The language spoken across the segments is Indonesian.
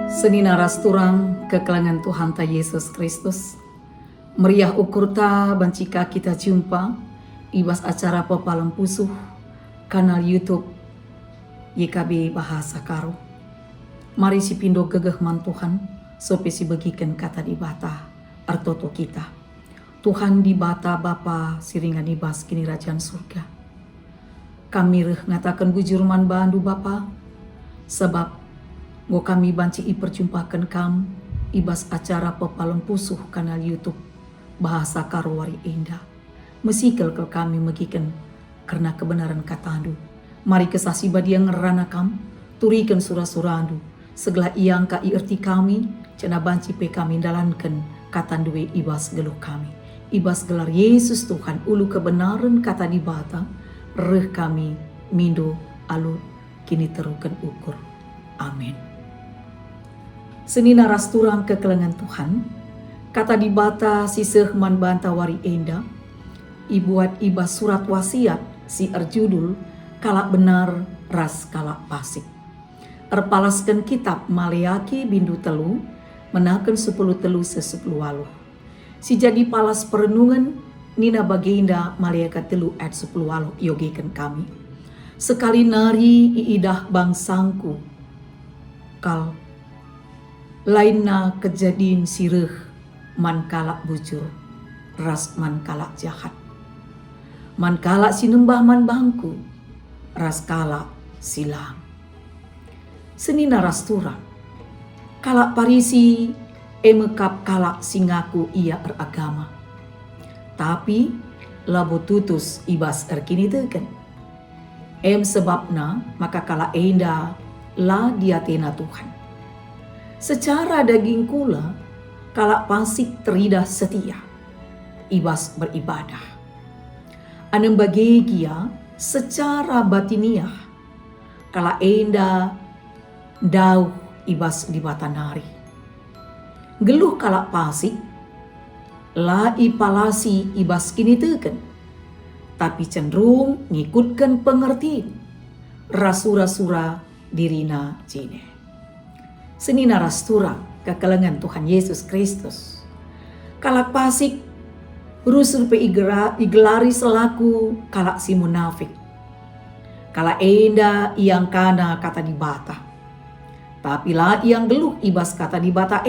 Seni naras turang kekelangan Tuhan ta Yesus Kristus. Meriah ukur ta bancika kita jumpa ibas acara pepalang pusuh kanal YouTube YKB Bahasa Karo. Mari si pindo gegeh man Tuhan sope si begiken kata di bata artoto kita. Tuhan di bata Bapa siringan ibas kini rajaan surga. Kami reh ngatakan bujur man bandu Bapa sebab Go kami banci perjumpakan kam ibas acara pepalang pusuh kanal YouTube Bahasa Karo Wari Enda. Mesikel ke kami megiken karena kebenaran katandu. Mari kesasi badia ngerana kam turikan surah-surandu. Segala iang ka irti kami cina banci pe kami dalankan katanduwe ibas geluh kami. Ibas gelar Yesus Tuhan ulu kebenaran kata di bata reh kami mindo alu kini terukan ukur. Amin. Seni naras turang kekelengan Tuhan, kata di bata si sehman banta wari enda, ibuat ibas surat wasiat si erjudul kalak benar ras kalak pasik. Erpalaskan kitab Maleaki bindu telu, menaken 10 telu sesepuluh waluh. Si jadi palas perenungan nina baginda Maleaka telu ayat 10 waluh yogikan kami. Sekali nari iidah bangsangku, kal lainna kejadian sireh man kalak bujur ras man kalak jahat man kalak sinembah man bangku ras kalak silang. Seni naras turang kalak parisi emekap kalak singaku ia eragama tapi labo tutus ibas erkini teken sebabna maka kalak enda la diatena Tuhan. Secara daging kula, kalak pasik teridah setia, ibas beribadah. Anem bagegia secara batiniah, kalak enda dau ibas di batanari. Geluh kalak pasik, la ipalasi ibas kini teken, tapi cenderung ngikutkan pengertian, rasura-sura dirina jine. Seni naras turang kekelengan Tuhan Yesus Kristus. Kalak pasik rusul pe igelari selaku kalak si munafik. Kalak enda yang kana kata di bata. Tapi lah yang geluh ibas kata di bata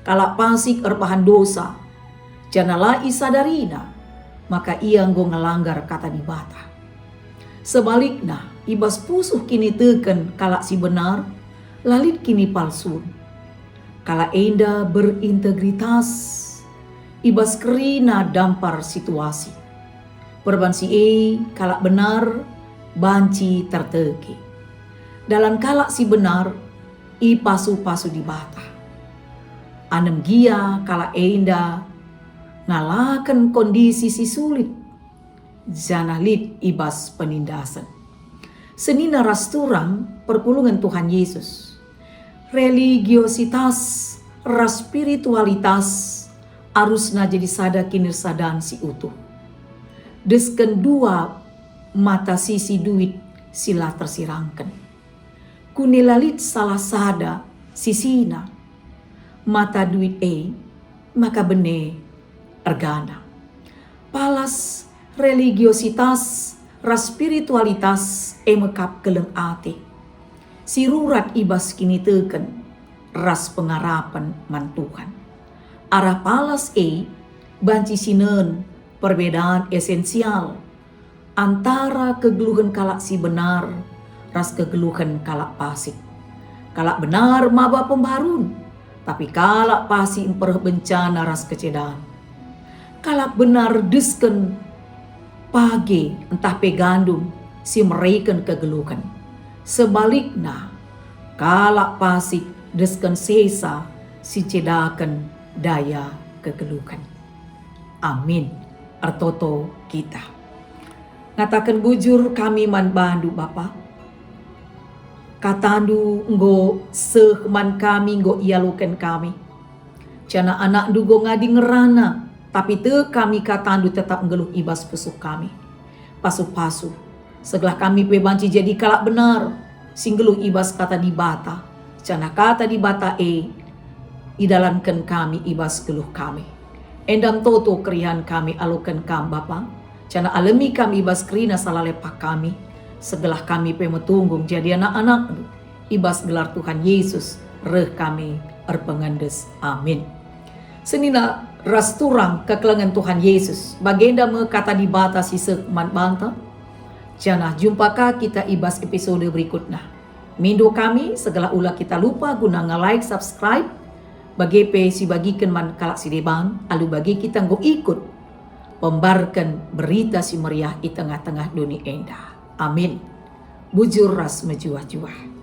Kalak pasik erpahan dosa. Janalah isadarina maka ia go ngelanggar kata di bata. Sebaliknya ibas pusuh kini teken kalak si benar lalit kini palsu. Kala enda berintegritas, ibas kerina dampar situasi. Perbansi kalak benar, banci terteki. Dalam kalak si benar, i pasu-pasu di bata. Anem gia kala enda, ngalakan kondisi si sulit. Janalit ibas penindasan. Seni naras turang perpulungan Tuhan Yesus. Religiositas, ras spiritualitas, arusna jadi sada kinirsadan si utuh. Desken dua mata sisi duit sila tersirangkan. Kunilalit salah sada sisina, mata duit maka bene ergana. Palas religiositas, ras spiritualitas emekap keleng ate. Si rurat ibas kini teken ras pengarapan man Tuhan. Arah palas banci sinen perbedaan esensial antara kegeluhan kalak si benar ras kegeluhan kalak pasik. Kalak benar maba pembarun tapi kalak pasik empereh bencana ras kecedaan. Kalak benar desken pagi entah pegandum si mereken kegeluhan. Sebaliknya, kalak pasik desken sesa si cedakan daya kegeluhan. Amin. Artoto kita. Ngatakan bujur kami man bandu Bapa. Katandu nggo sehman kami nggo ialukan kami. Cana anak dugo ngadi ngerana. Tapi te kami katandu tetap ngeluh ibas pusuh kami. Pasu-pasu. Setelah kami pebanci jadi kalak benar, singgeluh ibas kata di bata, Cana kata di bata idalankan kami ibas geluh kami. Endam toto kerihan kami alukan kam Bapa. Cana alami kami ibas kerina salah lepak kami. Segelah kami pemetunggung jadi anak-anak ibas gelar Tuhan Yesus reh kami erpengendes. Amin. Senina rasturang kekelengan Tuhan Yesus. Bagenda me kata di bata si sekman banta. Cana jumpakah kita ibas episode berikutnya. Mindo kami segala ulah kita lupa guna nge-like, subscribe. Bagi si bagikan man kalak si deban. Alu bagi kita ngo ikut. Pembarkan berita si meriah di tengah-tengah dunia endah. Amin. Bujur ras mejuah-juah.